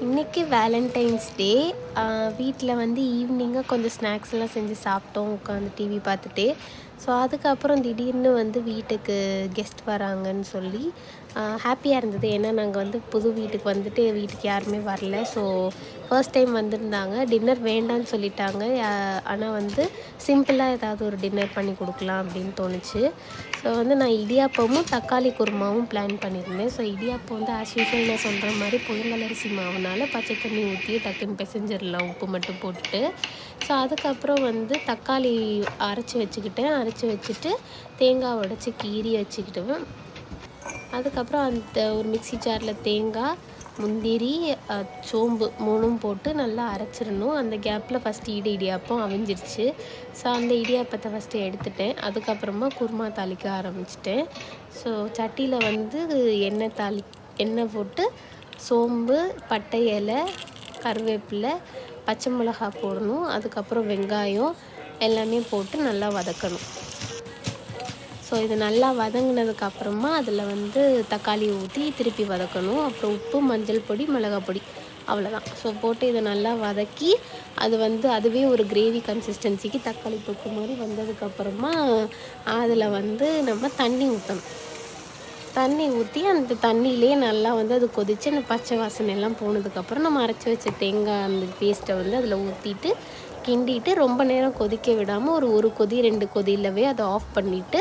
இன்றைக்கி வேலண்டைன்ஸ் டே. வீட்டில் வந்து ஈவினிங்காக கொஞ்சம் ஸ்நாக்ஸ்லாம் செஞ்சு சாப்பிட்டோம் உட்காந்து டிவி பார்த்துட்டே. ஸோ அதுக்கப்புறம் திடீர்னு வந்து வீட்டுக்கு கெஸ்ட் வராங்கன்னு சொல்லி ஹாப்பியாக இருந்தது. ஏன்னா நாங்கள் வந்து புது வீட்டுக்கு வந்துட்டு வீட்டுக்கு யாருமே வரல. ஸோ ஃபர்ஸ்ட் டைம் வந்திருந்தாங்க. டின்னர் வேண்டான்னு சொல்லிட்டாங்க. ஆனால் வந்து சிம்பிளாக ஏதாவது ஒரு டின்னர் பண்ணி கொடுக்கலாம் அப்படின்னு தோணுச்சு. ஸோ வந்து நான் இடியாப்பமும் தக்காளி குருமாவும் பிளான் பண்ணியிருந்தேன். ஸோ இடியாப்பம் வந்து ஆஸ் யூஷுவல் நான் சொல்கிற மாதிரி புழுங்கலரிசி மாவுனால பச்சை தண்ணி ஊற்றி டக்குன்னு பிசைஞ்சிடலாம் உப்பு மட்டும் போட்டுட்டு. ஸோ அதுக்கப்புறம் வந்து தக்காளி அரைச்சி வச்சுட்டு தேங்காய் உடச்சி கீறி வச்சுக்கிட்டுவேன். அதுக்கப்புறம் அந்த ஒரு மிக்ஸி ஜாரில் தேங்காய், முந்திரி, சோம்பு 3ம் போட்டு நல்லா அரைச்சிடணும். அந்த கேப்பில் ஃபஸ்ட்டு இடியாப்பம் அவிஞ்சிருச்சு. ஸோ அந்த இடியாப்பத்தை ஃபஸ்ட்டு எடுத்துட்டேன். அதுக்கப்புறமா குருமா தாளிக்க ஆரம்பிச்சிட்டேன். ஸோ சட்டியில் வந்து எண்ணெய் போட்டு சோம்பு, பட்டை இலை, கருவேப்பிலை, பச்சை மிளகாய் போடணும். அதுக்கப்புறம் வெங்காயம் எல்லாமே போட்டு நல்லா வதக்கணும். ஸோ இது நல்லா வதங்கினதுக்கப்புறமா அதில் வந்து தக்காளி ஊற்றி திருப்பி வதக்கணும். அப்புறம் உப்பு, மஞ்சள் பொடி, மிளகாய் பொடி, அவ்வளோதான். ஸோ போட்டு இதை நல்லா வதக்கி அது வந்து அதுவே ஒரு கிரேவி கன்சிஸ்டன்சிக்கு தக்காளி தொக்கு மாதிரி வந்ததுக்கப்புறமா அதில் வந்து நம்ம தண்ணி ஊற்றணும். தண்ணி ஊற்றி அந்த தண்ணியிலே நல்லா வந்து அது கொதித்து அந்த பச்சை வாசனை எல்லாம் போனதுக்கப்புறம் நம்ம அரைச்சி வச்ச தேங்காய் அந்த பேஸ்ட்டை வந்து அதில் ஊற்றிட்டு கிண்டிட்டு ரொம்ப நேரம் கொதிக்க விடாமல் ஒரு கொதி 2 கொதியிலவே அதை ஆஃப் பண்ணிவிட்டு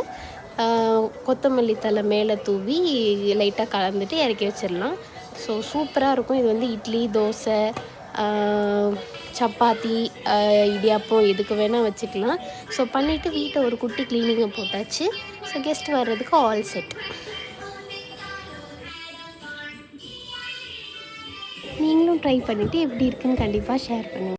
கொத்தமல்லி தழை மேலே தூவி லைட்டாக கலந்துட்டு இறக்கி வச்சிடலாம். ஸோ சூப்பராக இருக்கும். இது வந்து இட்லி, தோசை, சப்பாத்தி, இடியாப்பம் எதுக்கு வேணால் வச்சுக்கலாம். ஸோ பண்ணிவிட்டு வீட்டை ஒரு குட்டி க்ளீனிங்கை போட்டாச்சு. ஸோ கெஸ்ட் வர்றதுக்கு ஆல் செட். நீங்களும் ட்ரை பண்ணிவிட்டு எப்படி இருக்குன்னு கண்டிப்பாக ஷேர் பண்ணுங்கள்.